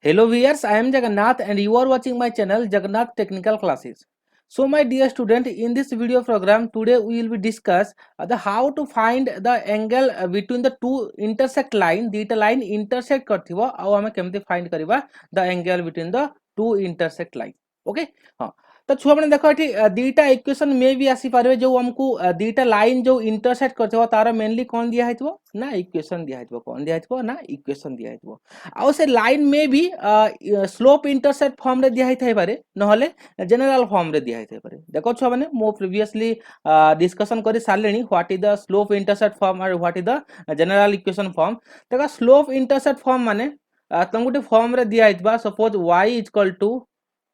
Hello viewers, I am Jagannath and you are watching my channel Jagannath Technical Classes. So my dear student, in this video program today we will be discuss the how to find the angle between the two intersect line. Dita line intersect करथिबो ଆଉ ଆମେ କେମିତି find କରିବା the angle between the two intersect line. Okay? हाँ. तो छुआ मैंने देखो एठी दीटा इक्वेशन में भी आसी पारे जो हमको दीटा लाइन जो इंटरसेक्ट करथिबो तार मेनली कोन दिया हेतबो ना इक्वेशन दिया हेतबो कोन दिया हेतबो ना इक्वेशन दिया हेतबो आउ से लाइन में भी स्लोप इंटरसेप्ट फॉर्म रे दिया हेथाय पारे नहले जनरल फॉर्म रे दिया हेथाय पारे देखो छ माने मो प्रीवियसली डिस्कशन करि सारलेनी what is the slope intercept form और what is the general equation form देखो स्लोप इंटरसेप्ट फॉर्म माने तुम गुटे फॉर्म रे दिया हेतबा suppose y =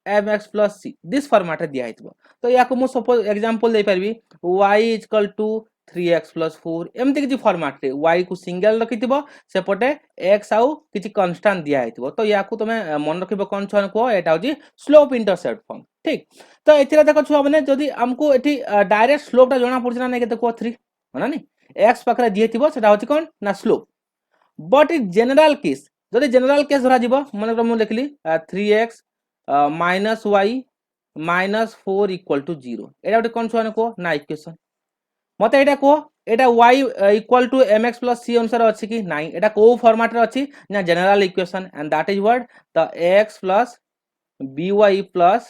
mx + c this format रे दिया हेतबो तो याको मो सपोज एग्जांपल दे परबी y = 3x + 4 एमती किछि फॉर्मेट रे y को सिंगल रखिथिबो सेपटे x आउ किछि कांस्टेंट दिया हेतबो तो याको तमे मन रखिबो कोन छन को एटा होजी स्लोप इंटरसेप्ट फॉर्म ठीक तो एथिरा देखो छुआ माने जदी हमको एठी डायरेक्ट स्लोप ता जणा पड़छ ना नै के देखो 3 होना नि x पाखरे दियथिबो सेटा होची कोन ना slope but in general case जदी जनरल केस धरा जिवो मन कर मु लिखली 3x minus y minus 4 equal to 0 एटा गोटे कोन छुआ को ना इक्वेशन मते एटा को एटा y equal to mx plus c अनुसार अछि कि नाही एटा को फॉर्मेट रे अछि ना general equation and that is what the x plus by plus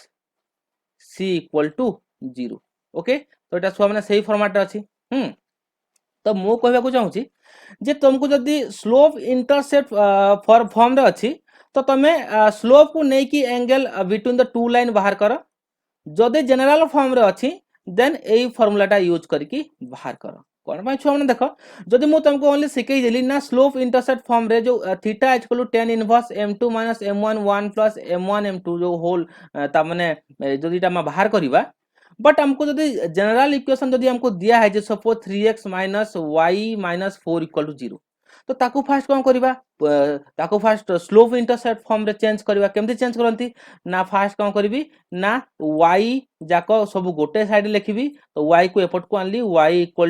c equal to 0 okay तो एटा छुआ माने सही फॉर्मेट रे अछि तो मो कहबा को चाहूची जे तुमको जदी स्लोप इंटरसेप्ट फॉर्म रे अछि तो तमे स्लोप को नै कि angle between the two line बाहर करो जदि जनरल फॉर्म रे अछि देन एई फार्मूलाटा यूज करके बाहर करो कोन भाई छुआ माने देखो जदि मु तुमको ओनली सिखै देली ना स्लोप इंटरसेप्ट फॉर्म रे जो theta = tan inverse m2 - m1 1 + m1 m2 जो होल ता माने जदि ता बाहर करबा बट हमको जदि जनरल इक्वेशन जदि हमको दिया है जे सपोज 3x - y - 4 = 0 तो ताकू फास्ट कोन करबा ताकू फास्ट स्लोप इंटरसेप्ट फॉर्म रे चेंज करबा केमति चेंज करंती ना फास्ट कोन करबी ना y जाको सब गोटे साइड लिखबी तो y को एपट को आनली y =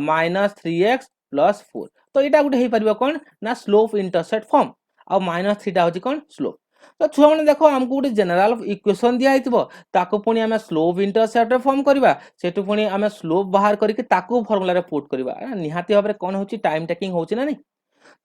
-3x + 4 तो एटा गुटे हे परबा कोन ना स्लोप इंटरसेप्ट फॉर्म आ -3 टा होची कोन स्लोप तो छुआ माने देखो हमको गुटे जनरल इक्वेशन दिया हेतबो ताको पुनी हमें स्लोप इंटरसेप्ट फॉर्म करबा सेटु पुनी हमें स्लोप बाहर करके ताको फार्मूला रे पुट करबा निहाती भाबरे कोन होची टाइम टेकिंग होची ना नहीं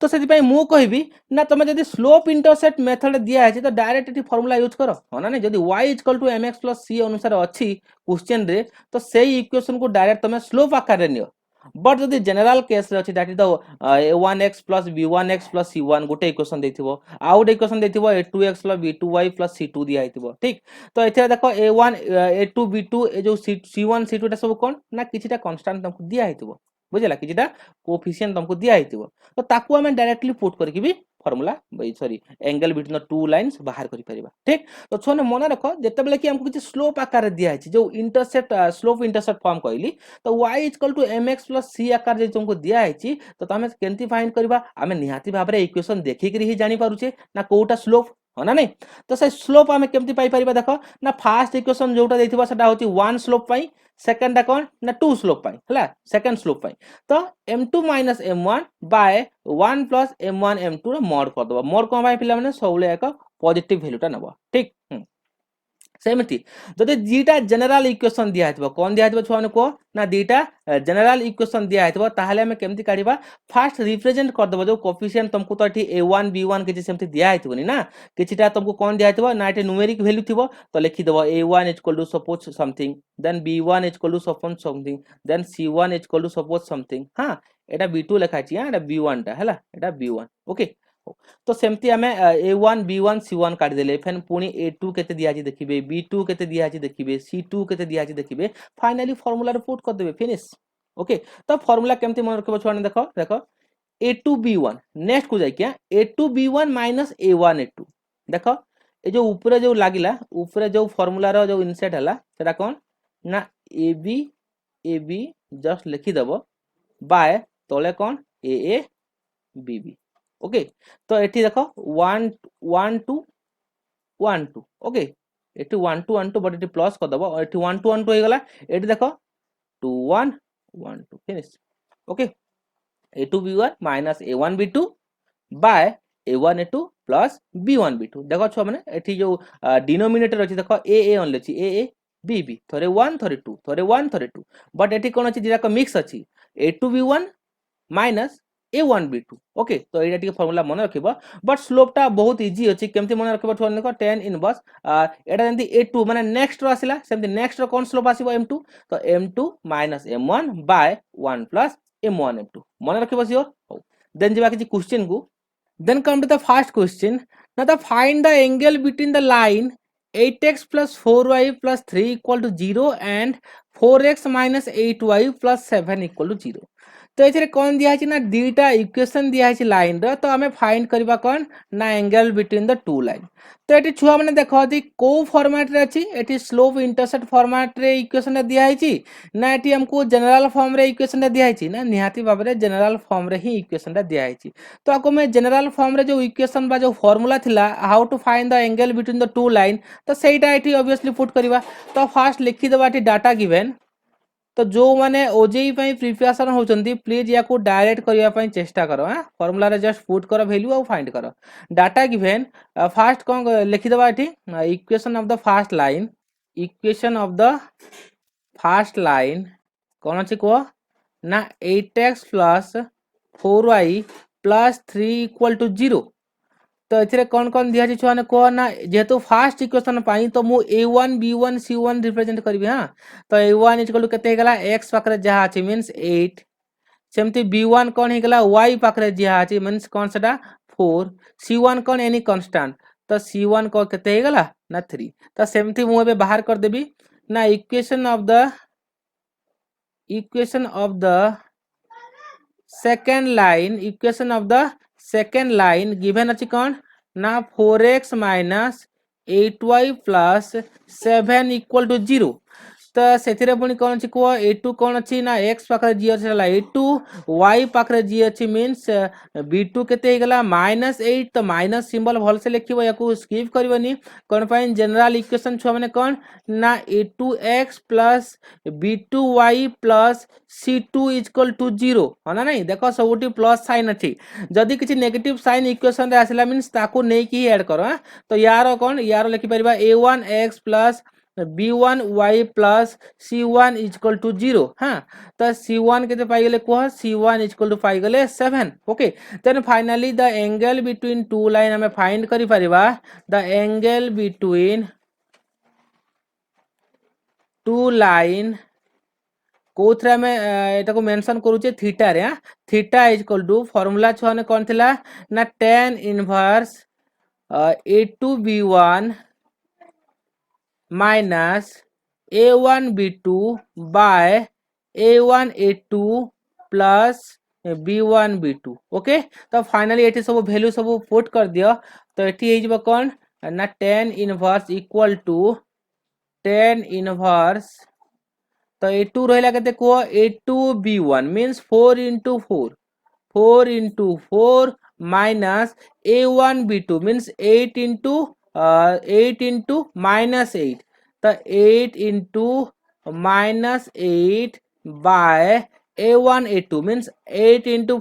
तो सेति पई मु कहबी ना तमे जदी स्लोप इंटरसेप्ट मेथड दिया है तो डायरेक्ट एटी फार्मूला यूज करो होना नहीं जदी y = mx + c अनुसार अछि क्वेश्चन रे तो सेही इक्वेशन को डायरेक्ट तमे स्लोप आकार रे नियो बट जदी जनरल केस रे अछि that is the a1x + b1x + c1 गोटे इक्वेशन देथिबो आउट इक्वेशन देथिबो a2x + b2y + c2 दिया हेतिबो ठीक तो एथे देखो a1 a2 b2 ए जो c1 c2 टा सब कोन ना किछिटा कांस्टेंट तुमको दिया हेतिबो बुझिला किछिटा कोएफिशिएंट तुमको दिया हेतिबो तो ताकू हमें डायरेक्टली पुट करके भी formula sorry angle between the two lines बाहर करि परिबा ठीक तो छोने मन रखो जते बेले कि हमको किछ स्लोप आकार दिया है जो इंटरसेप्ट स्लोप इंटरसेप्ट फॉर्म कहली तो y = mx + c आकार जे तुमको दिया है तो हमें केंति फाइंड करबा हमें निहाती भाबरे इक्वेशन देखि करी ही जानि पारुचे ना कोटा स्लोप होना नहीं तो से स्लोप हमें केमति पाई परिबा देखो ना फर्स्ट इक्वेशन जोटा देथिबा सेटा होची 1 स्लोप पाई सेकंड कोन ना 2 स्लोप पाई हला सेकंड स्लोप पाई तो m2 - m1 / 1 + m1 m2 रो मोड कर दबा मोड कोन भाई पिला माने सबले एक पॉजिटिव वैल्यूटा नबा ठीक सेमती जदि दीटा जनरल इक्वेशन दिया हेतबो कोन दिया हेतबो छुआने को ना दीटा जनरल इक्वेशन दिया हेतबो ताहले हम केमति काढिबा फर्स्ट रिप्रेजेंट कर देबो जो कोएफिशिएंट तुमको तो एठी a1 b1 के सेमति दिया हेतबोनी ना किछिटा तुमको कोन दिया हेतबो ना एठी न्यूमेरिक वैल्यू थिबो तो लिखि देबो a1 = suppose something then b1 = suppose something then c1 = suppose something हां एटा b2 लिखा छी हां एटा b1 टा हला एटा b1 ओके तो सेमती हमें a1 b1 c1 काट देले फेन पुनी a2 केते दिया छी देखिबे b2 केते दिया छी देखिबे c2 केते दिया छी देखिबे फाइनली फार्मूला रे पुट कर देबे फिनिश ओके तो फार्मूला केमती मन रखबो छुआने देखो देखो a2 b1 नेक्स्ट को जाय क्या a2 b1 - a1 a2 देखो ए जो ऊपर जो लागिला ऊपर जो फार्मूला रो जो इनसेट हला सेटा कोन ना ab जस्ट लिखि देबो बाय तळे कोन a bb ओके तो एठी देखो 1 1 2 1 2 ओके एठी 1 2 1 2 बट एठी प्लस कर दबो एठी 1 2 1 2 हे गला एठी देखो 2 1 1 2 finish okay a2 b1 - a1 b2 by a1 a2 plus b1 b2 देखो छुआ मैंने एठी जो डिनोमिनेटर अछि देखो a ओनली अछि a b b थरे 1 थरे 2 थरे 1 थरे 2 बट एठी कोन अछि जेका मिक्स अछि a2 b1 minus a1 b2 okay तो एटा टिके फार्मूला मन रखिबो बट स्लोप टा बहुत इजी अछि केमति मन रखिबो ठोन देखो tan इनवर्स एटा जंती a2 माने नेक्स्ट रो आसिला सेमति नेक्स्ट रो कोन स्लोप आसीबो m2 तो m2 minus m1 by 1 plus m1 m2 मन रखिबो सियोर हो देन जेबा कि क्वेश्चन को then come to the first question now the find the angle between the line 8x plus 4y plus 3 equal to 0 and 4x minus 8y plus 7 equal to 0 तो एथिरे कोन दिया है ना दुईटा इक्वेशन दिया है लाइन रो तो हमें फाइंड करबा कोन ना angle between the two line तो एटी छुआ माने देखो दी को फॉर्मेट रे अछि एटी स्लोप इंटरसेप्ट फॉर्मेट रे इक्वेशन दिया है ना एटी हमको जनरल फॉर्म रे इक्वेशन दिया है ना निहाती भाबरे जनरल फॉर्म रे ही इक्वेशन दिया है तो आपको मैं जनरल फॉर्म रे जो इक्वेशन बा जो फार्मूला थिला how to find the angle between the two line तो सेटा एटी ऑब्वियसली पुट करबा तो फास्ट लिखि देबा एटी डाटा गिवन तो जो माने ओजेई पई प्रिपरेशन होचंदी प्लीज या को डायरेक्ट करिया पई चेष्टा करो हां फार्मूला रे जस्ट पुट करो वैल्यू और फाइंड करो डाटा गिवन फास्ट कोन लिखि देबा एठी equation of the first line equation of the first line कोन अछि को ना 8x plus 4y plus 3 equal to 0 तो एथिरे कोन दिया छी छुआने को ना जेहेतु फास्ट इक्वेशन पाई तो मु a1 b1 c1 रिप्रेजेंट करबी हां तो a1 इक्वल टू केते गेला x पाखरे जहा अछि मींस 8 सेमति b1 कोन हे गेला y पाखरे जहा अछि मींस कोन सेटा 4 c1 कोन एनी कांस्टेंट तो c1 को केते हे गेला ना 3 तो सेमति मु एबे बाहर कर देबी ना equation of the second line given अछि कोन ना 4x minus 8y plus 7 equal to 0 तो सेथिरे पुनी कोन अछि को a2 कोन अछि ना x पाखरे जी अछि a2 y पाखरे जी अछि मींस b2 केते हे गेला -8 तो माइनस सिंबल भल से लिखिबो याकू स्किप करबनी कोन पाइन जनरल इक्वेशन छ माने कोन ना a2x plus b2y plus c2 equal to 0 हना नहीं देखो सबुटी प्लस साइन अछि जदी किछि नेगेटिव साइन इक्वेशन रे आसिला मींस ताको नै की ऐड करो तो यार कोन यार लिखि परिबा a1x plus b1y plus c1 equal to 0 हां तो c1 केते पाई गेले को c1 इक्वल टू पाई गेले 7 okay then finally the angle between two line हमें फाइंड करि परिबा the angle between two line कोथरा में एटा को मेंशन करू छे थीटा रे थीटा इक्वल टू फार्मूला छने कोन थिला ना tan inverse a2b1 minus a1 b2 by a1 a2 plus b1 b2 okay तो फाइनली एठी सब वैल्यू सब पुट कर दियो तो एठी हे जबो कोन ना tan inverse equal to tan inverse तो a2 रहला केते को a2 b1 means 4 into 4 minus a1 b2 means 8 into minus 8 तो 8 into minus 8 by a1 a2 means 8 into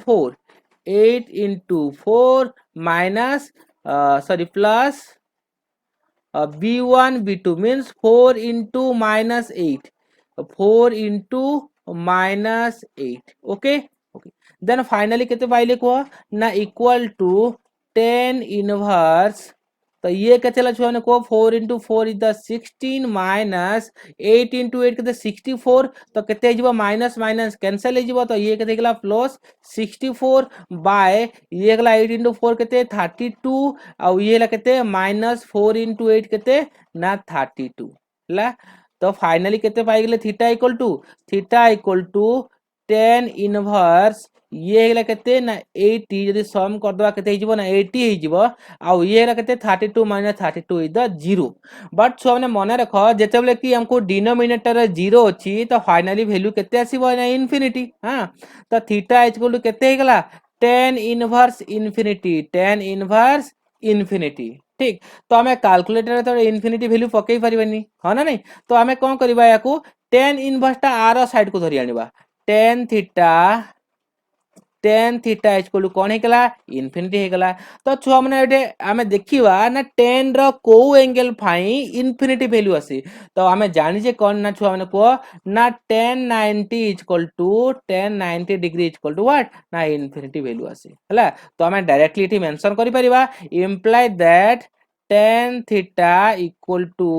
4 minus plus b1 b2 means 4 into minus 8 okay then finally केते पाइले को ना equal to tan inverse तो ये के चला छुआ ने को 4 into 4 is the 16 minus 8 into 8 केते 64 तो केते जिवो माइनस माइनस कैंसिल जिवो तो ये केते गेला प्लस 64 बाय ये गेला 8 into 4 केते 32 और ये ला केते -4 into 8 केते ना 32 ला तो फाइनली केते पाई गेले theta equal to tan inverse ये हेला केते ना 80 यदि सम कर दवा केते हिजबो ना 80 हिजबो आ ये हेला केते 32 - 32 इज द 0 बट सो हमने मने रखो जेतेबले कि हमको डिनोमिनेटर 0 अछि तो फाइनली वैल्यू केते आसीबो ना इंफिनिटी हां तो थीटा इक्वल टू केते हे गेला tan इनवर्स इंफिनिटी ठीक तो हमें कैलकुलेटर तो इंफिनिटी वैल्यू पकई परिबनी ह ना नहीं तो हमें कोन करबा याकू tan इनवर्स ता आर साइड को धरि आनिबा tan theta tan theta equal to कौन होगला इनफिनिटी होगला। तो छुआ मैंने ये आम देखा ना tan रो एंगल फाई इनफिनिटी वैल्यू आसी। तो आम जाने कौन ना छुआ मैंने कह ना tan 90 equal to tan 90 degree equal to what ना इनफिनिटी वैल्यू आसी है। तो आम डायरेक्टली ये मेंशन कर परिबा imply that tan theta equal to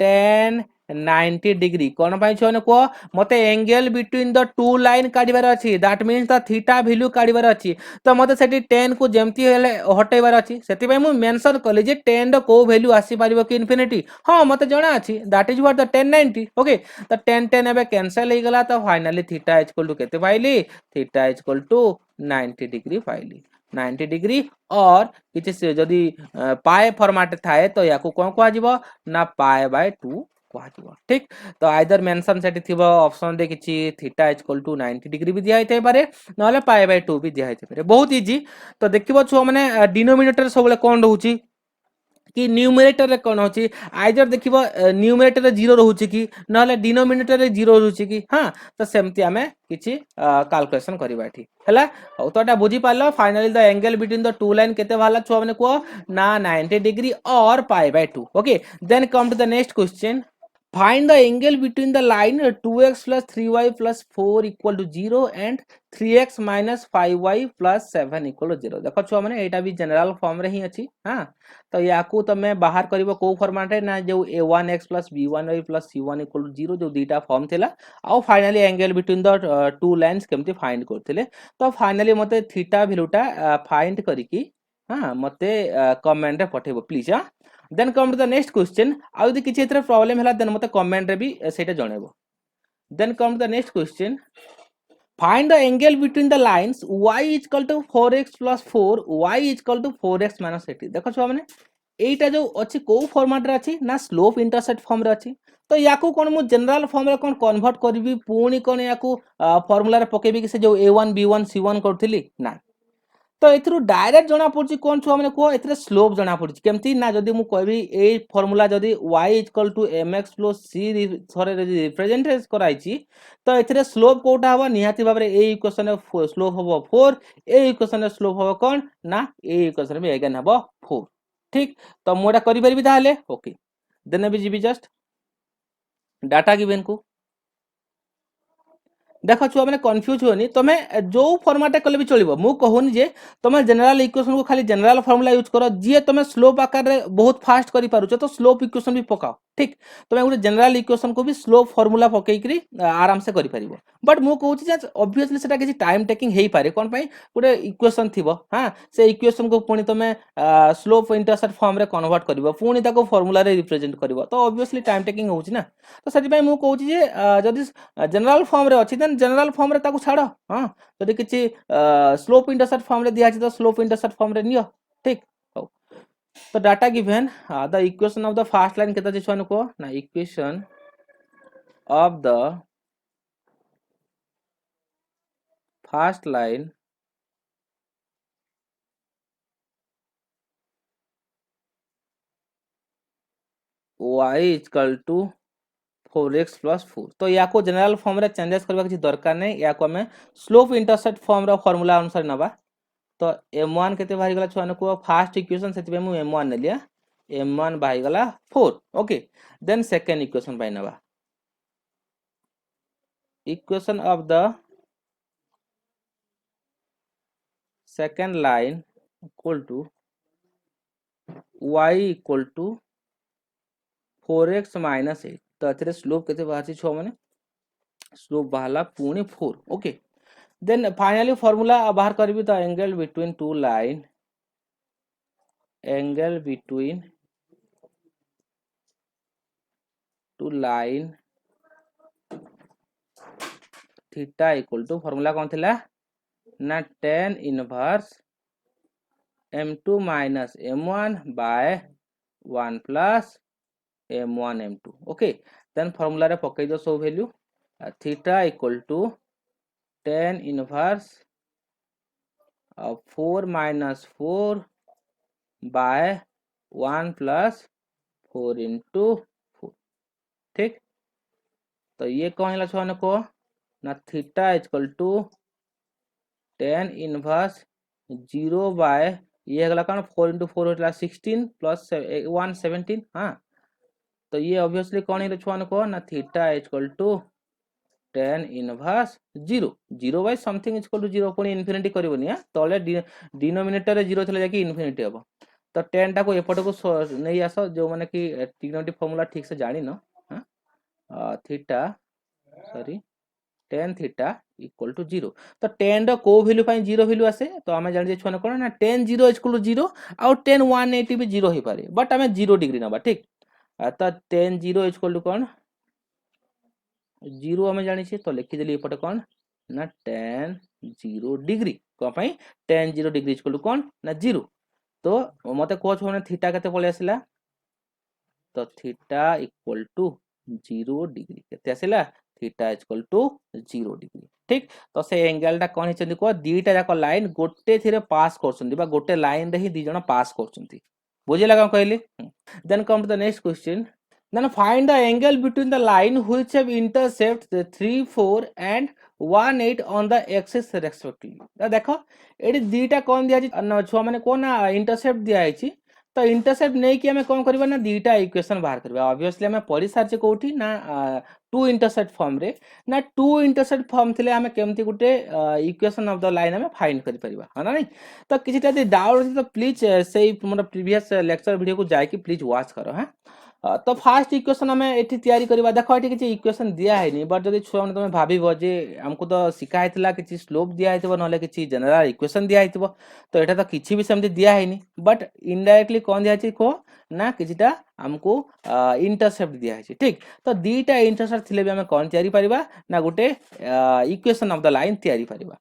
tan 90 degree कौन पाई छुआ कह मते angle between the two line काढिबार अछि that means the theta value काढिबार अछि। तो मते सेठी tan को जेमती हेले हटेबार अछि सेति पई मु मेंशन कली जे tan द को वैल्यू आसी पारिबो कि इनफिनिटी हां मते जणा अछि that is what the tan 90 okay. तो tan tan एबे कैंसिल हे गला तो फाइनली थीटा इक्वल टू केते पाइली थीटा इक्वल टू 90 डिग्री पाइली 90 डिग्री। और किछि जदी पाए फॉर्मेट थाए तो याकू कोन कहआ जिवो ना पाए बाय 2 कहआ ठीक। तो आइदर मेंशन सेठी थिबो ऑप्शन दे किछि थीटा इक्वल टू 90 डिग्री भी दिया होइते पारे नले पाए बाय 2 भी दिया होइते पारे बहुत इजी। तो देखिबो छुआ माने डिनोमिनेटर सबले कोन रहउची कि न्यूमरेटर रे कोन होची आइदर देखिबो न्यूमरेटर रे 0 रहउची कि नले डिनोमिनेटर रे 0 रहउची कि हां। तो सेमती आमे किछि कैलकुलेशन करबा एठी हला। हो तो एटा बुझी पालो finally the angle between the two line केते भाला छुआ माने को ना 90 डिग्री और pi by 2 okay. Then come to the next question find the angle between the line 2x plus 3y plus 4 equal to 0 and 3x minus 5y plus 7 equal to 0 देखो छुआ माने एटा भी जनरल फॉर्म रे ही अछि हां। तो याकू तमे बाहर करिवो को फॉर्मेट है ना जो a1x plus b1y plus c1 equal to 0 जो दीटा फॉर्म थिला आ finally angle between the two lines केमती फाइंड करथिले। तो फाइनली मते थीटा वैल्यूटा फाइंड करिकी हां मते कमेंट रे पठेबो प्लीज हां। Then come to the next question आ यदि किछि एथरे प्रॉब्लम हला देन मते कमेंट रे भी सेटा जणेबो। Then come to the next question find the angle between the lines y is equal to 4x plus 4 y is equal to 4x minus 80 देखो छुआ माने एटा जो अछि को फॉर्मेट रे अछि ना स्लोप इंटरसेप्ट फॉर्म रे अछि। तो याकू कोन मु जनरल फॉर्म रे कोन कन्वर्ट करबी पुनी कोन याकू फार्मूला रे पकेबी कि से जो a1 b1 c1 करथिली ना। तो एथरु डायरेक्ट जना पड़छि कोन छुआ माने को एथरे स्लोप जना पड़छि केमती ना जदी मु कहबी ए फार्मूला जदी y mx c थरे रिप्रेजेंट कराइछि तो एथरे स्लोप कोटा हबो निहाती भाबरे ए इक्वेशन स्लोप हबो 4 ए इक्वेशन स्लोप हबो कोन ना ए इक्वेशन में अगेन हबो 4 ठीक। तो मोडा करि परबी ताले ओके। देन भी जीबी जस्ट डाटा गिवन को देख छुआ मैंने कन्फ्यूज होनी तुम जो फॉर्मेट कले भी चलो मु कहूनी जे तुम जनरल इक्वेशन को खाली जनरल फॉर्मूला यूज कर जी तुम स्लोप आकार रे बहुत फास्ट करि पारुछ तो स्लोप इक्वेशन भी पकाओ ठीक। तुम गोटे जनरल इक्वेशन को भी स्लोप फॉर्मूला पकईकरी आराम से करि परिबो। बट मु कहूची जे ऑब्वियसली सेटा किछि टाइम टेकिंग हेई पारे कोन पई गोटे इक्वेशन थिबो हां से इक्वेशन को पुनी तुम स्लोप इंटरसेप्ट फॉर्म रे कन्वर्ट करिवो पुनी ताको फॉर्मूला रे रिप्रेजेंट करिवो तो ऑब्वियसली टाइम टेकिंग होउची ना। तो सेति पई मु कहूची जे जदी जनरल फॉर्म रे अछि देन जनरल फॉर्म रे ताको छाड़ो हां जदी किछि स्लोप इंटरसेप्ट फॉर्म रे दिया अछि तो स्लोप इंटरसेप्ट फॉर्म रे नियो ठीक हो। तो data given the equation of the first line केता छै को ना equation of the first line y equal to 4x plus 4 तो या को जनरल फॉर्म रे चेंजेस करबा किछि दरकार नै या को हमें स्लोप इंटरसेप्ट फॉर्म रो फार्मूला अनुसार नबा। तो m1 केते बाहरी गला छुआ को फर्स्ट इक्वेशन सेति पे मु m1 ने लिया m1 बाहरी गला 4 ओके। देन सेकंड इक्वेशन बाय नबा equation of the second line equal to y equal to 4x minus 8 तो एथरे स्लोप केते बाहर छ माने स्लोप बाहला पुनी 4 ओके। देन फाइनली फार्मूला बाहर करबी तो angle between two line angle between two line theta equal to formula कौन थिला ना tan inverse m2 minus m1 by 1 plus m1 m2 okay. Then formula रे पकई दो सब वैल्यू theta equal to tan inverse 4 minus 4 by 1 plus 4 into 4 ठीक। तो ये कौन है छुआ को ना theta equal to tan inverse 0 by ये अगला कौन 4 इंटू 4 होता 16 प्लस 1 17 हाँ तो ये ऑब्वियसली कौन है छुआ को ना theta equal to tan inverse 0 0 by something equal to 0 पुणी इनफिनिटी करबनी हां तले डिनोमिनेटर रे 0 थले जाकी इनफिनिटी हो तो tan टा को एपट को नहीं आस जो माने कि ट्रिग्नोमेट्री फार्मूला ठीक से जानि न हां theta sorry tan theta equal to 0 तो tan रो को वैल्यू पाई 0 वैल्यू आसे तो आमे जानि जे छुआ कोन ना tan 0 इक्वल टू 0 और tan 180 भी 0 ही पारे बट आमे 0 डिग्री नबा ठीक तो tan 0 इक्वल टू कोन 0 आमे जानि छी तो लिखि देली एपटे कोन ना tan 0 डिग्री को पाई tan 0 डिग्री इक्वल टू कोन ना 0 तो मते को छ थीटा केते पळे आसिला तो थीटा इक्वल टू 0 डिग्री केते आसिला थीटा इक्वल टू 0 डिग्री ठीक तो से एंगल टा कोन हिचंदी को दीटा जाक लाइन गोटे थिरे पास करछंदी बा गोटे लाइन रे ही दी जण पास करछंदी बुझिला का कहली then come to the next question then find the angle between the line which have intercept the 3 4 and 1 8 on the axis respectively देखो एडी दीटा कोन दिया छी छुआ माने कोन इंटरसेप्ट दिया आइछि तो इंटरसेप्ट नै कि हमें कोन करबा ना दीटा इक्वेशन बाहर करबा ऑब्वियसली हमें पढि सारचे कोठी ना टू इंटरसेप्ट फॉर्म रे ना टू इंटरसेप्ट फॉर्म थिले हमें केमती गुटे इक्वेशन ऑफ द लाइन हमें फाइंड करि परिबा हां नहीं तो किछटा दे डाउट तो प्लीज से मतलब प्रीवियस लेक्चर वीडियो को जाय कि प्लीज वॉच करो हां तो फास्ट इक्वेशन हमें एठी तैयारी करबा देखो एठी किछि इक्वेशन दिया है नि बट जदी छुआ तमे भाबिबो जे हमको तो सिखा हेतला किछि स्लोप दिया हेतबो नले किछि जनरल इक्वेशन दिया हेतबो तो एटा तो किछि भी सेमति दिया है नि बट इनडायरेक्टली कोन दिया छि को ना किछिटा हमको इंटरसेप्ट दिया है ठीक तो दीटा इंटरसेप्ट थिले भी हमें कोन तैयारी परिबा ना गुटे इक्वेशन ऑफ द लाइन तैयारी परिबा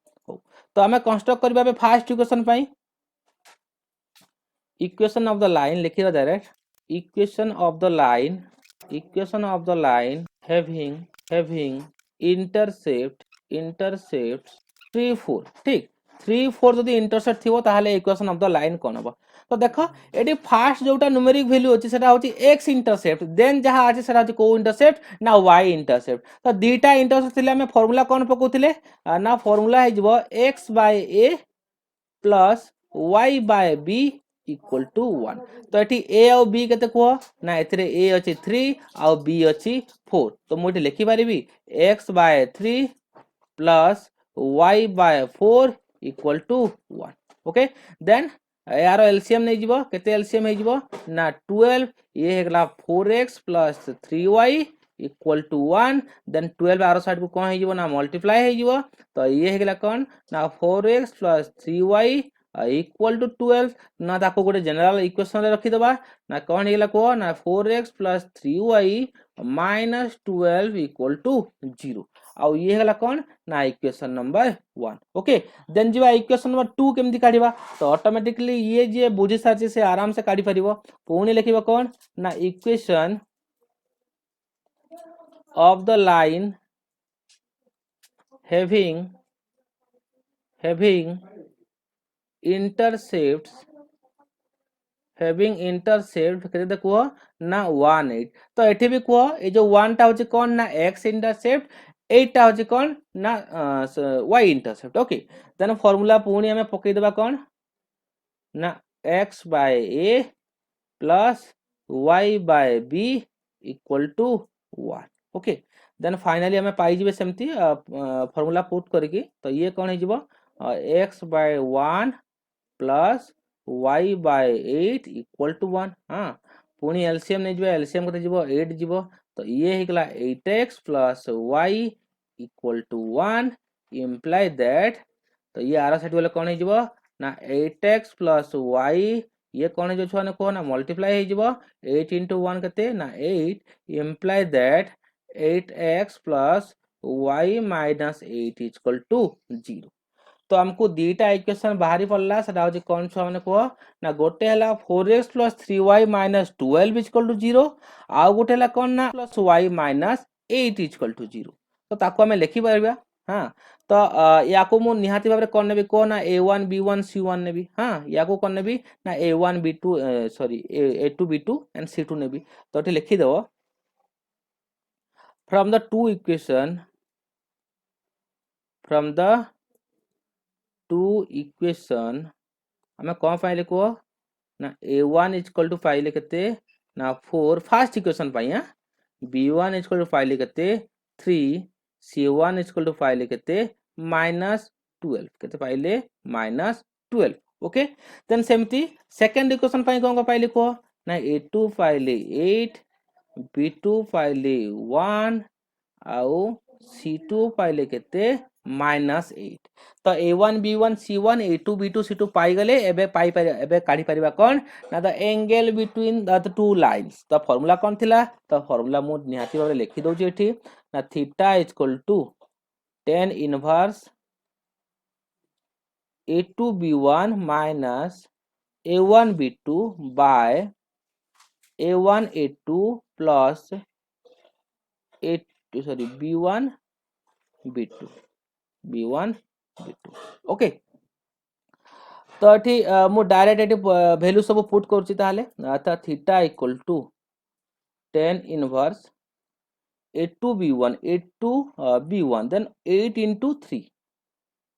तो हमें कंस्ट्रक्ट करबा बे फास्ट इक्वेशन पई इक्वेशन ऑफ द लाइन लिखिबा direct equation of the line having intercepts 3 4 ठीक 3 4 जदी इंटरसेप्ट थिबो ताहाले इक्वेशन ऑफ द लाइन कोन हबो तो देखो एडी फास्ट जोटा न्यूमेरिक वैल्यू अछि सेटा होछि x इंटरसेप्ट देन जहा अछि सेटा होछि को इंटरसेप्ट ना y इंटरसेप्ट तो दीटा इंटरसेप्ट थिले हमें फार्मूला कोन पकोथिले ना फार्मूला हे जबो x by a plus y by b equal to 1 तो एठी a और b केते को ना एथरे a अछि 3 और b अछि 4 तो मोटे लिखि पारिबी x by 3 plus y by 4 equal to 1 okay then यार एलसीएम नै जिवो केते एलसीएम हे जिवो ना 12 ये हेगला 4x plus 3y equal to 1 then 12 आरो साइड को कोन हे जिवो ना मल्टीप्लाई हे जिवो तो ये हेगला कोन ना 4x plus 3y equal to 12 ना ताको गोटे जनरल इक्वेशन रे रखि दबा ना कोन हेला को ना 4x plus 3y minus 12 equal to 0 आ ये हेला कोन ना इक्वेशन नंबर 1 ओके देन जीवा इक्वेशन नंबर 2 केमदी काढिबा तो ऑटोमेटिकली ये जे बुझि साची से आराम से काढि परिबो पुणी लिखिबा कोन ना equation of the line having intercepts केते देखो ना 1 8 तो एठी भी को ए जो 1 टा होची कोन ना x इंटरसेप्ट 8 टा होची कोन ना y intercept okay then formula पुणी हमें पकई देबा कोन ना x by a plus y by b equal to 1 okay then finally हमें पाई जिवे सेमती फार्मूला पुट करके तो ये कोन हे जिवो x by 1 plus y by 8 equal to 1 हाँ पुणी एलसीएम नहीं जिवो एलसीएम कते जिवो 8 जिवो तो ये हेगला 8x plus y equal to 1 imply that तो ये आरा साइड वाला कोन हे जिवो ना 8x plus y ये कोन जो छने को ना मल्टीप्लाई हे जिवो 8 into 1 कते ना 8 imply that 8x plus y minus 8 equal to 0 तो हमको दीटा इक्वेशन बाहरी पड़ला सेटा होची कोन छ माने को ना गोटे हला 4x plus 3y minus 12 equal to 0 आ गोटे हला कोन ना plus y minus 8 equal to 0 तो ताको हमें लिखि परबा हां तो याको मु निहाती भाबरे कोन नेबी को ना a1 b1 c1 नेबी हां याको कोन नेबी ना a1 b2 sorry a2 b2 and c2 नेबी तो एठी लिखि देबो from the two equation from the two equation आम कौन पाइले कह ना a1 इक्वल टू पाइले केते ना 4 फर्स्ट इक्वेशन पाई हां b1 इक्वल टू पाइले केते 3 c1 इक्वल टू पाइले केते -12 केते पाइले -12 ओके देन सेमती सेकंड इक्वेशन पाई कौन पाइले कह ना a2 पाइले 8 b2 पाइले 1 आउ c2 पाइले केते -8 तो a1 b1 c1 a2 b2 c2 पाई गले एबे पाई पारि एबे काढी परिबा कोन ना the angle between the two lines तो फार्मूला कोन थिला तो फार्मूला मु निहाती भाबे लिखि दउची एठी ना theta equal to tan inverse a2 b1 minus a1 b2 by a1 a2 plus a2 sorry b1 b2 b1 b2 okay तो एठी मु डायरेक्ट एठी वैल्यू सब पुट करछि ताले त theta equal to tan inverse a2 b1 then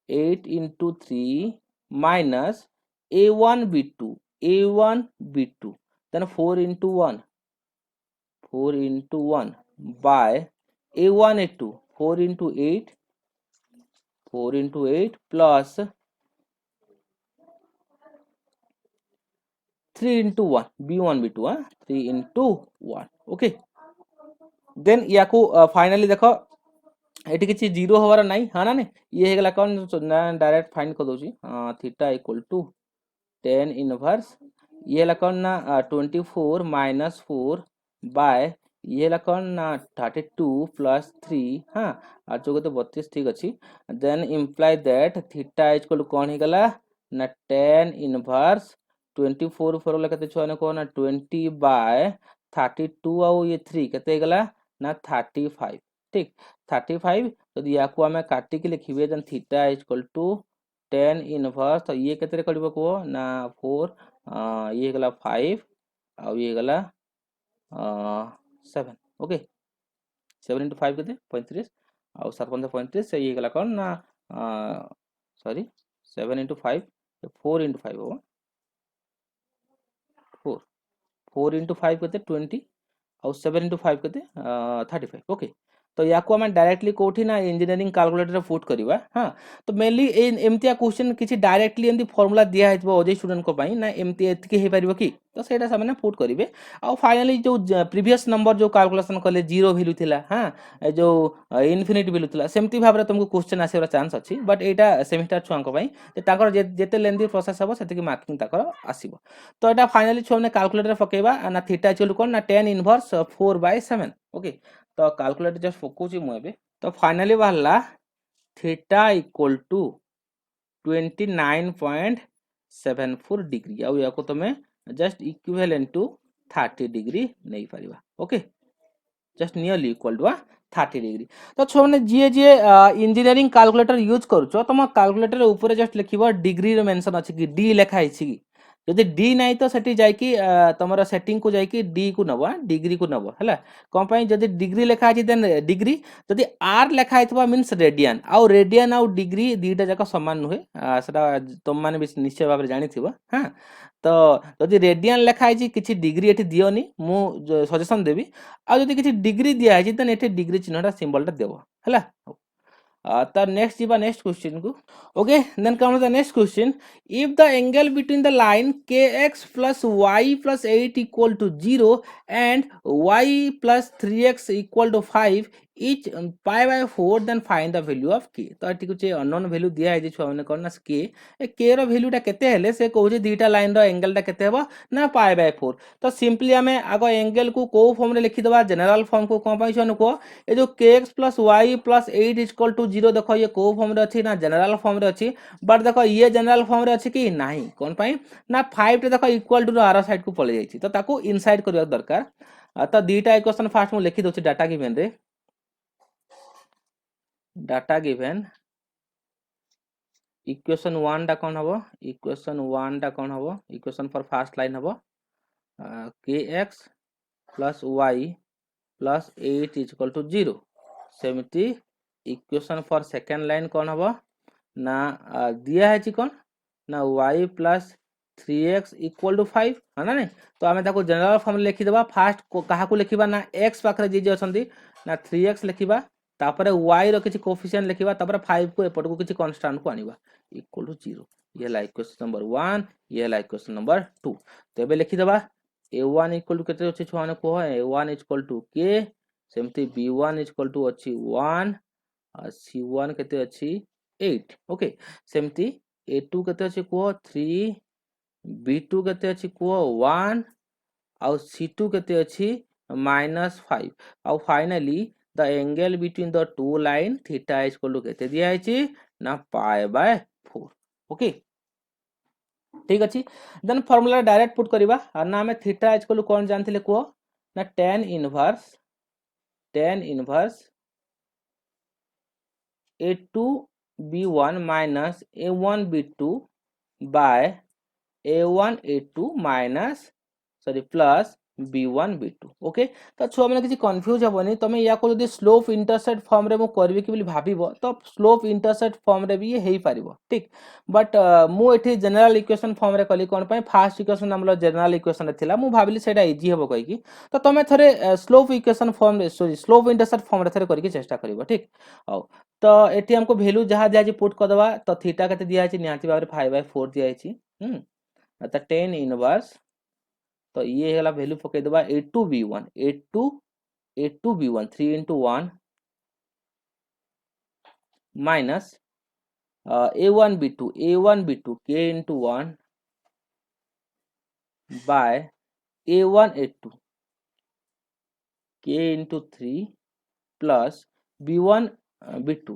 8 into 3 minus a1 b2 then 4 into 1 by a1 a2 4 into 8 plus 3 into 1 b1 b2 3 into 1 okay then याको finally देखो एटी किसी जीरो हवार नहीं हाँ ना ये हेगला कौन ना डायरेक्ट फाइंड कर दोची theta equal to tan inverse ये ला कौन ना 24 माइनस 4 बाय ये ला कौन ना 32 प्लस 3 हाँ और जो तो 32 ठीक अच्छी then imply that theta equal to कौन हेगला ना tan इनवर्स 24 फोर ला कते छने को ना 20 बाय 32 आउ ये 3 कते हेगला ना 35 ठीक 35 यदि याकू आमे काटी के लिखिबे then theta equal to tan inverse तो ये केतरे करिबो को ना 4 ये गला 5 और ये गला 7 ओके 7 into 5 केते 35 और 7 35 से ये गला कौन ना सॉरी 7 into 5 4 into 5 हो 4 into 5 केते 20 और 7 into 5 केते 35 ओके तो याकू आम डायरेक्टली कोठी ना इंजीनियरिंग कैलकुलेटर पुट करवा हाँ तो मेनली एमतिया क्वेश्चन किसी डायरेक्टली एमती फॉर्मूला दिया है ओजे स्टूडेंट को पाई ना एमती एतकी हे परिबो कि तो सेटा सामने पुट करिवे आ फाइनली जो प्रीवियस नंबर जो कैलकुलेशन कले जीरो वैल्यू थिला हाँ जो इनफिनिट वैल्यू थिला सेमती भाबरे तुमको क्वेश्चन आसेर चांस अछि बट एटा सेमिस्टर छुआ को पाई ताकर जेते लेंदी प्रोसेस हबो सेते मार्किंग ताकर आसीबो तो एटा फाइनली छुआ ने कैलकुलेटर पकेबा ना थीटा इक्वल कोन ना tan इनवर्स 4/7 ओके तो कैलकुलेटर जस्ट पकोची मु एबे तो फाइनली बाहरला थीटा इक्वल टू 29.74 डिग्री आ याको तमे जस्ट इक्विवेलेंट टू 30 डिग्री नहीं पारिबा okay just nearly equal to 30 degree तो छो माने जे जे इंजीनियरिंग कैलकुलेटर यूज करूछो तुम कैलकुलेटर ऊपर जस्ट लिखिबो डिग्री रो मेंशन अछि कि डी लिखा हिछि कि जदि डी नाही तो सेठी जाई कि तमरा सेटिंग को जाई कि डी को नबो डिग्री को नबो हला कोन पई जदि डिग्री लिखा अछि देन डिग्री जदि आर लिखा हितबा मींस रेडियन आ डिग्री दीटा जाका समान नुहे सेटा तुम माने निश्चय भाबरे जानि थिबो हां तो जदि रेडियन लिखा हिछि किछि डिग्री एठी दियोनी मु सजेशन देबी आ जदि किछि डिग्री दिया हिछि देन एठी डिग्री चिन्हटा सिंबलटा देबो हला तो नेक्स्ट जीवा नेक्स्ट क्वेश्चन को okay then comes the next question if the angle between the line kx plus y plus 8 equal to 0 and y plus 3x equal to 5 each pi by 4 then find the value of k तो eighty कुछ unknown value दिया है जे छुआ माने कोन ना k ए k रो value टा केते हेले से कहू जे दीटा लाइन रो एंगल टा केते हेबो ना pi by 4 तो सिंपली हमें आगो एंगल को को फॉर्म रे लिखि दबा जनरल फॉर्म को कोन पाई छन को ए जो kx plus y plus 8 equal to 0 देखो ये को फॉर्म रे अछि ना जनरल फॉर्म रे अछि बट देखो ये जनरल फॉर्म रे अछि कि नाही कोन पाई ना 5 टे देखो इक्वल टू आर साइड को पळे जाईछि तो ताको इनसाइड करबा दरकार तो दीटा इक्वेशन फास्ट मु लिखि दोछि डाटा गिवन रे डाटा गिवन इक्वेशन 1 टा कोन हबो इक्वेशन 1 टा कोन हबो इक्वेशन फॉर फर्स्ट लाइन हबो kx plus y plus 8 is equal to 0 सेमती इक्वेशन फॉर सेकंड लाइन कोन हबो ना दिया है कौन ना y plus 3x equal to 5 है ना नहीं तो आम ताको जनरल फॉर्म लिखिदेबा फास्ट क्या लिखा ना x पाखे जी जी अच्छा ना 3x लिखा तापर y रो किसी कोफिशिएंट लिखा तापर 5 को एपट को किसी कांस्टेंट को आनिबा इक्वल टू 0 ये है इक्वेशन नंबर 1 ये है इक्वेशन नंबर 2 तो एबे लिखिदेबा a1 इक्वल टू केते अछि छुआने को a1 इक्वल टू k सेमती b1 इक्वल टू अछि 1 और c1 केते अछि 8 ओके सेमती a2 केते अछि को 3 b2 केते अछि को 1 और c2 केते अछि -5 और finally the angle between the two line theta is equal to केते दिया अछि ना π/4 ओके ठीक अछि देन फार्मूला डायरेक्ट पुट करबा और ना हमें थीटा इज इक्वल टू कोन जानथिले को ना tan inverse a2 b1 minus a1 b2 by a1 a2 minus sorry plus b1 b2 okay तो छुआ मैंने किसी कंफ्यूज हेबनी तमे या को जदी स्लोप इंटरसेप्ट फॉर्म रे मु करबी कि बोली भाबिबो तो स्लोप इंटरसेप्ट फॉर्म रे भी ये हेई पारिबो ठीक बट मु एठी जनरल इक्वेशन फॉर्म रे कली कोन पय फर्स्ट इक्वेशन हमलो जनरल इक्वेशन रे थिला मु भाबिली सेटा इजी हेबो कहि कि तो तमे थरे स्लोप इक्वेशन फॉर्म रे सॉरी स्लोप इंटरसेप्ट फॉर्म रे थरे करके चेष्टा करिवो ठीक औ तो एठी हमको वैल्यू जहां दिया पुट कर दवा तो थीटा केते दिया है निहाती भाबरे 5/4 दिया है तो tan इनवर्स तो ये वाला वैल्यू पकई देबा a2 b1 3 into 1 minus a1 b2 k into 1 by a1 a2 k into 3 plus b1 b2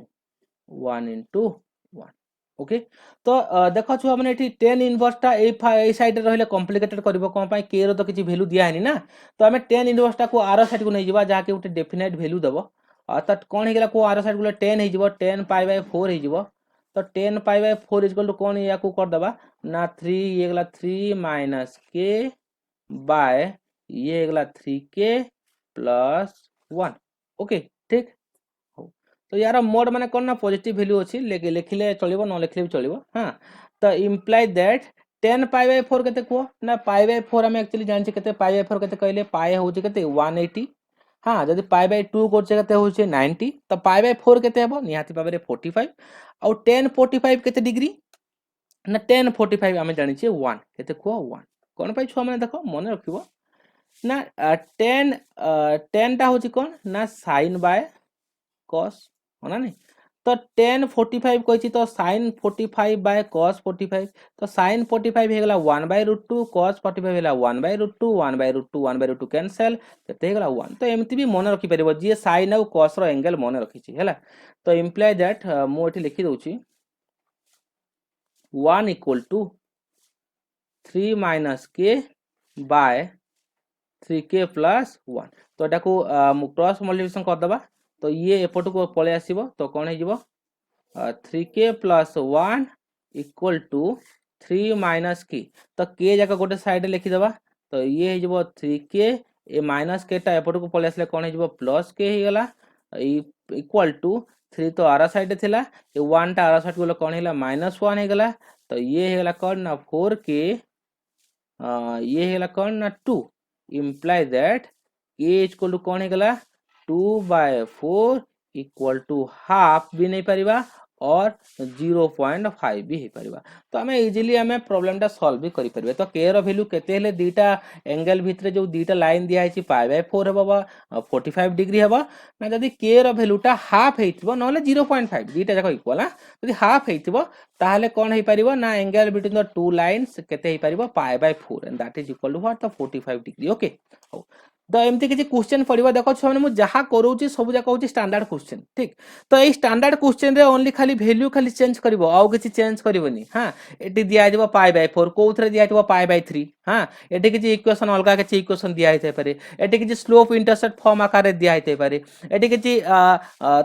1 into 1 okay तो देखो छु हमने एठी tan इनवर्स टा ए साइड रे रहले कॉम्प्लिकेटेड करबो कोन पय k रो तो किछि वैल्यू दिया हैनी ना तो हमें tan इनवर्स टा को आर साइड को नै जिबा जहा के उटे डेफिनेट वैल्यू देबो अर्थात कोन हे गेला को आर साइड को tan हे जिवो tan π/4 हे जिवो तो tan π/4 इक्वल टू कोन या को कर देबा ना 3 ये गेला 3 माइनस k बाय ये गेला 3k प्लस 1 ओके ठीक तो यार मोड माने कोन ना पॉजिटिव वैल्यू अछि लिखिले चलिबो न लिखले भी चलिबो हां तो इंप्लाई दैट 10 π/4 केते को ना π/4 हम एक्चुअली जानि छी केते π/4 केते कहले पाई होउची केते 180 हां जदि π/2 करछे केते होउची 90 तो π/4 केते हेबो निहाती भाबरे 45 और 10 45 केते डिग्री ना 10 45 हम जानि छी 1 केते को 1 कोन पय छुआ माने देखो मने रखिबो ना 10 10 टा होउची कोन ना sin बाय cos होना नहीं तो tan 45 कहछि तो sin 45 बाय cos 45 तो sin 45 हे गेला 1/√2 cos 45 हेला 1/√2 1/√2 1/√2 कैंसिल केते हे गेला 1 तो एमती भी मन रखि परिबो जे sin और cos रो एंगल मन रखिछि हेला तो इंप्लाई दैट मो एठी लिखि दउछि 1 equal to 3 minus k by 3k plus 1 तो एटा को क्रॉस मल्टीप्लिकेशन कर दबा तो ये एपट को पळे आसीबो तो कोन हे जिवो 3k plus 1 equal to 3 minus k तो k जगह गोटे साइड लिखि दबा तो ये हे जिवो 3k ए माइनस k टा एपट को पळे आसले कोन हे जिवो प्लस k हे गेला इक्वल टू 3 तो आरा साइड थिला ए 1 टा आरा साइड को कोन हेला -1 हे गेला तो ये हे गेला कोन ना 4k ये हे गेला कोन ना 2 imply that k equal to कोन हे गेला 2/4 इक्वल टू हाफ भी नहीं परिबा और 0.5 भी हे परिबा तो हमें इजीली हमें प्रॉब्लम टा सॉल्व भी करि परिबे तो k रो वैल्यू केते हेले दीटा एंगल भितरे जो दीटा लाइन दिया है π/4 हेबा 45 डिग्री हेबा ना जदी k रो वैल्यू टा हाफ हेतिबो नले 0.5 दीटा जाको इक्वल ना जदी हाफ हेतिबो ताहले कोन हे परिबो ना angle between the two lines केते हे परिबो π/4 and that is equal to what the 45 degree okay तो एमती किसी क्वेश्चन पड़िबा देखो छो मु जहा करूची सब जाक होची स्टैंडर्ड क्वेश्चन ठीक तो ए स्टैंडर्ड क्वेश्चन रे ओनली खाली वैल्यू खाली चेंज करबो आउ किसी चेंज करबोनी हां एटी दिया जबो π/4 कोथरे दिया जबो π/3 हां एटी किसी इक्वेशन अलगा किसी इक्वेशन दिया हेते पारे एटी किसी स्लोप इंटरसेप्ट फॉर्म आकार रे दिया हेते पारे एटी किसी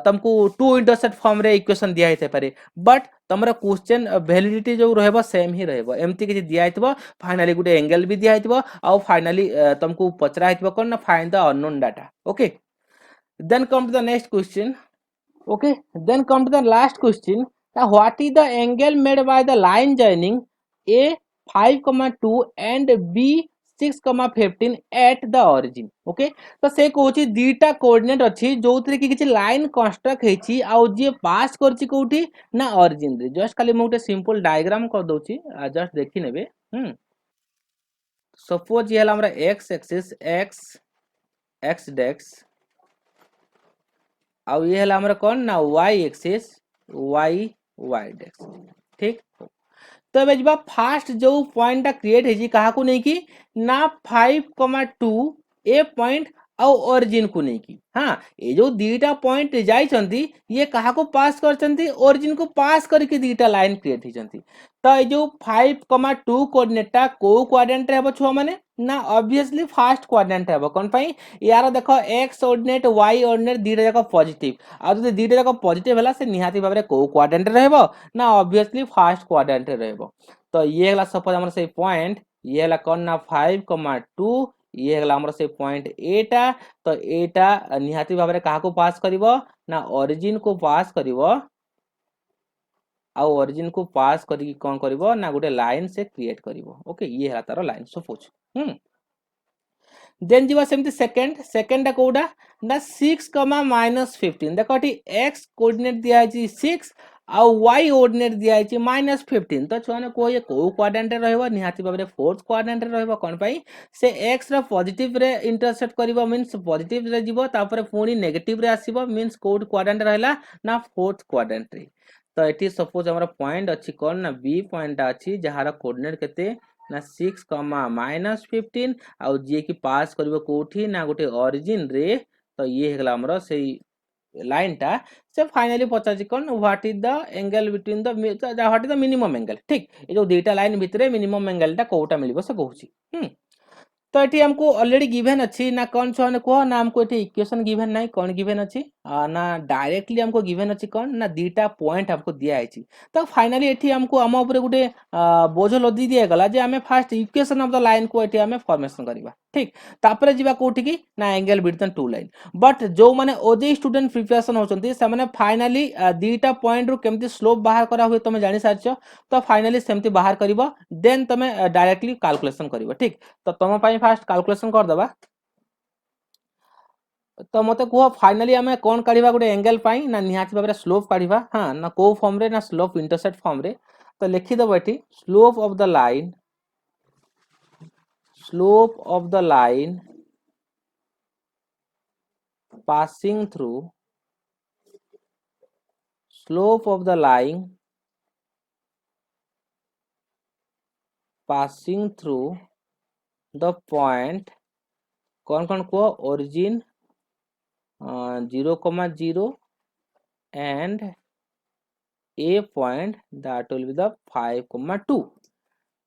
तुमको टू इंटरसेप्ट फॉर्म रे इक्वेशन दिया हेते पारे बट तमरा क्वेश्चन वैलिडिटी जो रहबो सेम ही रहबो एमती किसी दिया हेतबो फाइनली गुटे एंगल भी दिया हेतबो आ फाइनली तुमको पचरा हेतबो कोन ना find the unknown data okay then come to the next question okay then come to the last question what is the angle made by the line joining A 5,2 and B 6,15 at the origin. Okay, तो से कहूँ दीटा coordinate अच्छी जो कि किसी line construct होती जी पास करछि कोठी ना ओरिजिन रे। जस्ट खाली मुझे सिंपल डायग्राम कर दूची, जस्ट देखी नेबे। सपोज ये हमारा एक्स एक्सिस एक्स एक्स डेक्स आउ ये हला हमर कौन ना वाई एक्सिस वाई वाई डेक्स। ठीक, तो अब जब फास्ट जो पॉइंट क्रिएट है कहा को नहीं की ना 5,2 ए पॉइंट आउ ओरिजिन को नहीं की। हाँ, ये जो दीटा पॉइंट जाइछंती ये कहा को पास करछंती ओरिजिन को पास करके दीटा लाइन क्रिएट होइछंती। तो ये जो 5,2 कोऑर्डिनेटटा को क्वाड्रेंट रे हबो छुआ माने ना ऑब्वियसली फास्ट क्वाड्रेंट हबो कोन पई यार देखो एक्स ऑर्डिनेट वाई ऑर्डिनेट दीटा जाक पॉजिटिव आ जदि दीटा जाक पॉजिटिव हला से निहाती भाबरे को क्वाड्रेंट रहबो ना ऑब्वियसली फास्ट क्वाड्रेंट रहबो। तो ये हला सपोज हमर से पॉइंट ये हला कोन ना 5,2 ये हला हमर से पॉइंट एटा। तो एटा निहाती भाबरे काहा को पास करिवो ना ओरिजिन को पास करिवो आ ओरिजिन को पास करी कोन करिवो ना गोटे लाइन से क्रिएट करिवो। ओके, ये हला तारो लाइन सपोज। देन जीवा सेमती सेकंड सेकंड कोडा ना 6,-15 देखो ठी x कोऑर्डिनेट दिया है 6 आ y कोऑर्डिनेट दिया है -15। तो छुआने को ये को क्वाड्रेंट रे रहबो निहाती भाबरे फोर्थ क्वाड्रेंट रे रहबो कोन पई से x रा पॉजिटिव रे इंटरसेक्ट करिवो मींस पॉजिटिव रे जीवो तापर पुनी नेगेटिव रे आसीबो मींस कोड क्वाड्रेंट रहला ना फोर्थ क्वाड्रेंट रे। तो एटी सपोज हमरा पॉइंट अछि कोन ना बी पॉइंट अछि जहार कोऑर्डिनेट केते ना 6,-15 आउ जे कि पास करिवो कोठी ना गोटे ओरिजिन रे। तो ये हेगला हमरो से लाइन टा से फाइनली पचाछि कोन what is the angle between the what is the minimum angle. ठीक, ये जो दुईटा लाइन भितरे मिनिमम एंगल टा कोटा मिलिबो से कहूछि। तो ये हमको ऑलरेडी गिवन अच्छी ना कौन छुआ कह ना हमको ये इक्वेशन गिवन ना कौन गिवन अच्छी ना डायरेक्टली हमको गिवन अच्छी कौन ना दीटा पॉइंट हमको दिया है। तो फाइनली ये हमको आम उपर गोटे बोझ लदी दिया गला जे आमे fast equation of the line को ये आमे फॉर्मेशन करबा। ठीक, तापर जीवा कोठी की ना angle between two line. But जो माने ओजे स्टूडेंट प्रिपरेशन होचंती से माने फाइनली दीटा पॉइंट रु केमती स्लोप बाहर करा हुए तुम जानि सारछ। तो फाइनली सेमती बाहर करिवो देन तुम डायरेक्टली कैलकुलेशन करिवो। ठीक, तो तुम पाई फास्ट कैलकुलेशन कर दबा। तो मते कह फाइनली आमे कोन काढिबा गोटे एंगल पाई ना निहाती भाबरे स्लोप काढिबा। हां, ना को फॉर्म रे ना स्लोप इंटरसेप्ट फॉर्म रे। तो लिखि दबो एठी slope of the line passing through slope of the line passing through the point कौन कौन को origin 0,0 and a point that will be the 5,2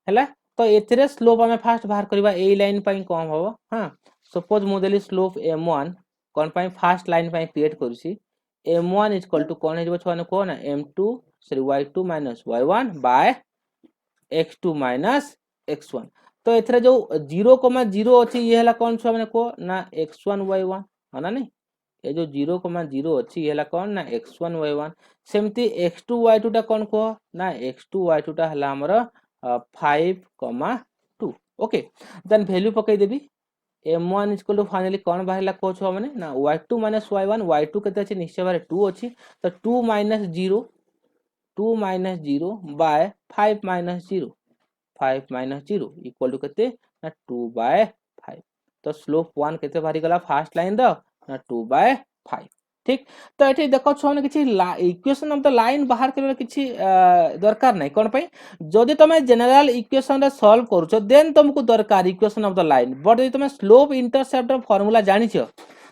हैला। तो एथिरे स्लोप हमें फास्ट बाहर करबा ए लाइन पई कम हो। हां, सपोज मु देली स्लोप m1 कोन पई फास्ट लाइन पई क्रिएट करूसी m1 इक्वल टू कोन हेजबो छने को ना m2 sorry y2 y1 bye x2 x1। तो एथिरे जो 0,0 अछि ये हला कोन छ माने को ना x1 y1 हना नहीं। ये जो 0,0 अच्छी ये कौन ना x1 y1 सेमती x2 y2 टा कौन को ना x2 y2 टा हला हमर 5,2। Okay, then value पकई Devi m1 equal to finally कौन बाहरला को छ माने ना y2 y1 y2 केते अछि निश्चय बारे 2 अछि। तो 2 - 0 बाय 5 - 0 5 - 0 इक्वल टू केते ना 2/5। तो स्लोप 1 केते बाहरी गला फास्ट लाइन द ना 2/5। ठीक, तो ये देखो छने किछि इक्वेशन ऑफ द लाइन बाहर करबा किछि दरकार नै कोन पई जदि तुम जनरल इक्वेशन रे सॉल्व करूछो देन तुमको दरकार equation of the line. But जदि तुम स्लोप इंटरसेप्ट फार्मूला जानिछो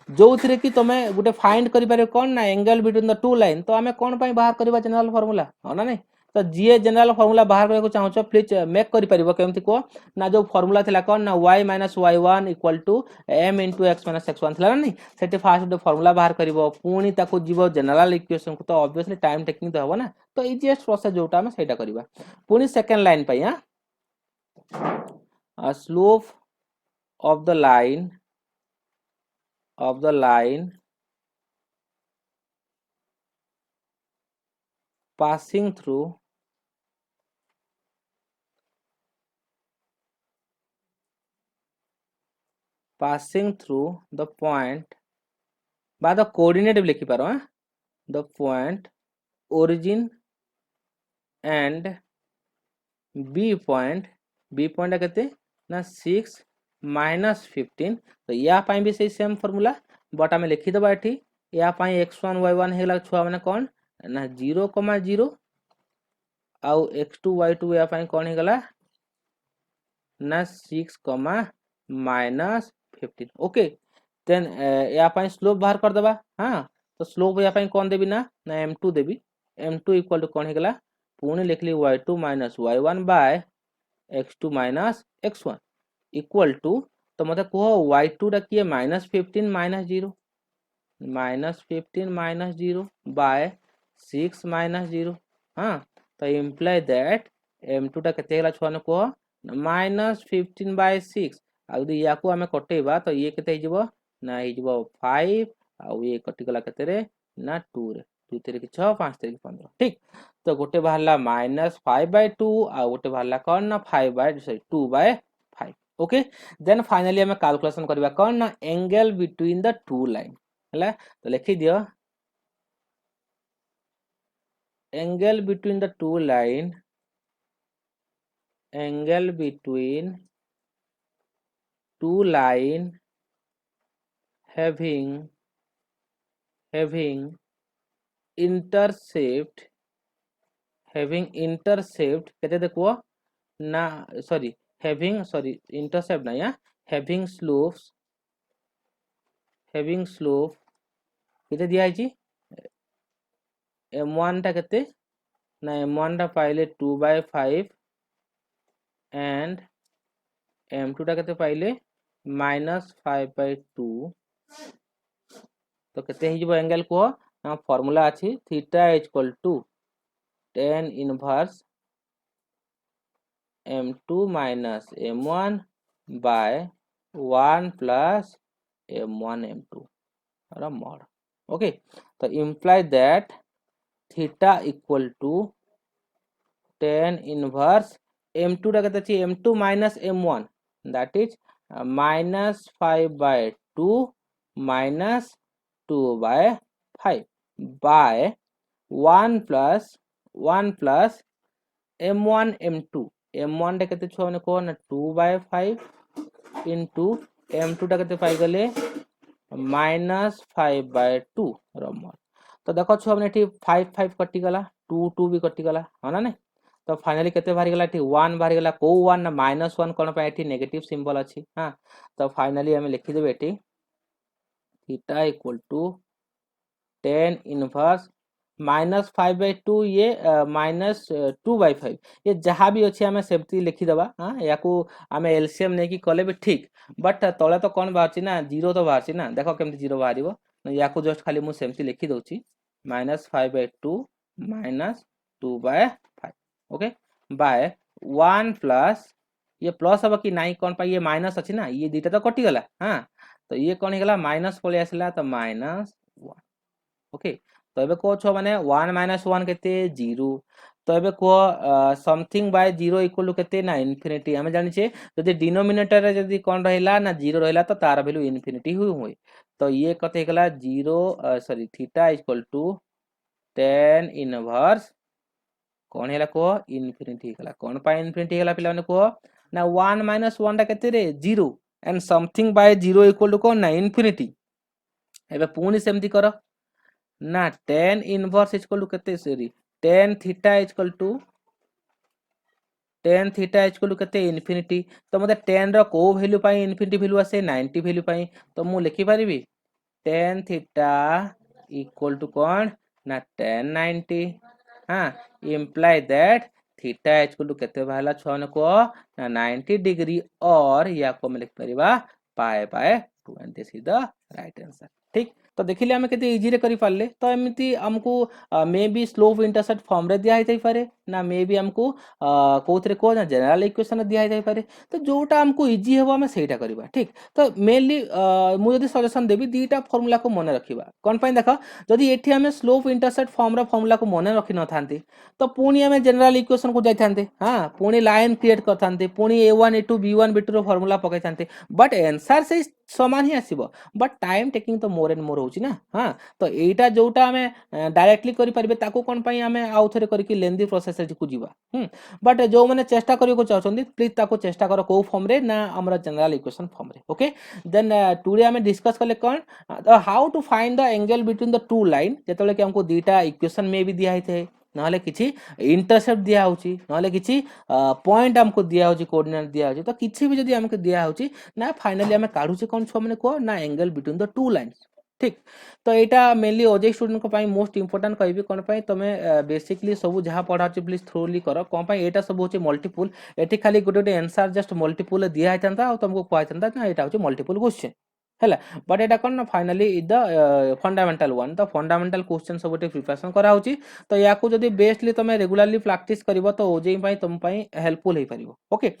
जो थरे कि तुम गोटे फाइंड करि पारे कोन ना angle between the two line तो हमें कोन पई बाहर करबा जनरल फार्मूला हो ना नहीं। तो जी जनरल फार्मूला बाहर करबा को चाहछो प्लीज मेक करि परिबो केमति को ना जो फार्मूला थिला कोन ना y - y1 equal to m * x - x1 थिला ना नहीं। सेठी फास्ट जो फार्मूला बाहर करिवो पुनी ताको जीवो जनरल इक्वेशन को। तो ऑब्वियसली टाइम टेकिंग तो हबो ना। तो इजीएस्ट प्रोसेस जोटा हम सेटा करिबा पुनी सेकंड लाइन पई। हां, slope of the line passing through the point by the coordinate लिखि पारो the point origin and B point केते ना 6 minus 15 तो या पाई भी सही सेम फार्मूला बट आमे लिखि दबा एठी या पाई x1 y1 हेला छुआ माने कोन ना 0,0 आउ x2 y2 या पाई कोन हे गला ना 6, minus 15 ओके देन या पाई स्लोप बाहर कर दबा हां तो स्लोप या पाई कोन देबी ना m2 Devi m2 equal to कोन हे गला पुणी लिखली y2 minus y1 by x2 minus x1 equal to तो मते कहो y2 टा किए -15 -0 -15 -0 by 6 -0 हां तो इम्प्लाई दैट m2 टा केते हला छुआ न को -15 by 6 आ यदि याकू हमें कटेबा तो ये केते हिजबो ना हिजबो 5 आ ये कटि गला केते रे ना 2 रे 2 3 6 5 3 15 ठीक तो गोटे बाहरला -5/2 आ गोटे बाहरला कोन ना 2/5 ओके देन फाइनली हमें कैलकुलेशन करबा कोन ना angle between the two line हला तो लिखि दियो angle between the two line angle between two line having intercept कहते देखो ना सॉरी intercept ना या having slope केते दिया है जी m1 टा केते ना m1 टा पाइले 2/5 and m2 टा केते पाइले -5/2 तो केते हिजबो एंगल को ना फार्मूला अछि theta equal to tan inverse m2 minus m1 by 1 plus m1 m2 or mod okay तो imply that theta equal to tan inverse m2 टा कहते छी m2 minus m1 that is -5/2 minus 2/5 by 1 plus m1 m2 m1 टा केते छो माने को ना 2/5 into m2 टा केते पाई गले -5/2 रमर तो देखो छो माने एठी 5 5 कटि गला 2 2 भी कटि गला हना ने तो फाइनली केते बाहर गला एठी 1 बाहर गला को 1 ना -1 कोन पे एठी नेगेटिव सिंबल अछि हां तो फाइनली हम लिखि देबे एठी theta equal to tan inverse -5/2 ये -2/5 ये जहाँ भी अच्छे हमें सेफ्टी लिखी दबा हाँ या को हमें एलसीएम नहीं कि कले भी ठीक बट तले तो कौन बाहर ना 0 तो बाहर ना देखो केमती 0 बाहर या को जस्ट खाली मु सेमती लिखी दउची -5/2 -2/5 ओके बाय 1 प्लस ये प्लस हम कि नहीं कौन पाई ये माइनस अच्छी ना ये दुटा तो कटि गला हाँ तो ये कौन हो गला माइनस पलि आसला तो -1 ओके तो एबे को छ माने 1 - 1 केते 0 तो एबे को समथिंग बाय 0 इक्वल टू केते ना इन्फिनिटी हम जानि छे यदि डिनोमिनेटर रे यदि कोन रहला ना 0 रहला तो तार वैल्यू इन्फिनिटी हुई तो ये कते गला 0 sorry theta equal to tan inverse कोन हेला को इन्फिनिटी गला कोन पाई इन्फिनिटी गला पिला माने को ना 1 - 1 टा केते रे 0 and something by 0 equal to कोन ना इन्फिनिटी एबे पुनी सेमती करो ना tan इनवर्स इक्वल टू केते sorry tan theta equal to केते इन्फिनिटी तो मते tan रो को वैल्यू पाई इन्फिनिटी वैल्यू आसे 90 वैल्यू पाई तो मु लिखि परिबी tan थीटा इक्वल टू कोन ना tan 90 हां imply that theta equal to केते भाला छन को ना 90 डिग्री और या को हम लिख परिबा pi by 2 and this is the right answer ठीक तो देखिले आम के इजी करि पारले तो एमती आमको may be slope intercept form रे दिया होई पारे ना मे बी आमको कोथरे को ना जनरल इक्वेशन दिया होई पारे तो जोटा आमको इजी हेबो आमे सेटा करबा ठीक तो मेनली मु जदी सजेशन देबी दीटा फार्मूला को मन रखिबा कोन पई देखो जदी एठी आमे स्लोप इंटरसेप्ट फॉर्म रा फार्मूला को मन रखि न थांती तो पुणी आमे जनरल इक्वेशन को जाई थांते हां पुणी लाइन क्रिएट कर थांते पुणी a1 a2 b1 b2 रो फार्मूला पकाई थांते बट आंसर से समान ही आसीबो बट टाइम टेकिंग तो मोर एंड मोर होची ना हां तो एटा जोटा आमे डायरेक्टली करि परबे ताको कोन पई आमे आउ थरे करके लेंदी प्रोसेस को जीवा बट जो माने चेष्टा करियो को चाहछन्ती प्लीज ताको चेष्टा करो को फॉर्म रे ना हमरा जनरल इक्वेशन फॉर्म रे ओके देन टुडे आमे डिस्कस करले कोन how to find the angle between the two line जेतले कि हमको दीटा इक्वेशन में भी दिया हिते नहले किछि इंटरसेप्ट दिया होची नहले किछि पॉइंट हमको दिया होची कोऑर्डिनेट दिया होची तो किछि भी जदी हमको दिया होची ना फाइनली हमें काढू छी कोन छ माने को ना angle between the two lines ठीक तो यहाँ मेनली ओजे स्टूडेंट को मोस्ट इंपोर्टेंट कहबी कौन तुम बेसिकली सब जहाँ पढ़ा प्लीज थ्रोली कर कौन यहाँ सब हूँ मल्टीपुल ये खाली गोटे आंसर जस्ट मल्टीपुल दिया होता तुमको कहता ना यहाँ हूँ मल्टीपुल क्वेश्चन है बट यहाँ कौन ना फाइनाली द फंडामेंटल वन तो फंडामेंटल क्वेश्चन सब प्रिपरेशन करा तो या जब बेस्टली तुम रेगुलारली प्रैक्टिस कर तो ओजे तुम हेल्पफुल हो पार okay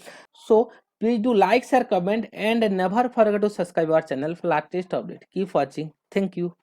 so please do like share comment and never forget to subscribe our channel for latest update keep watching thank you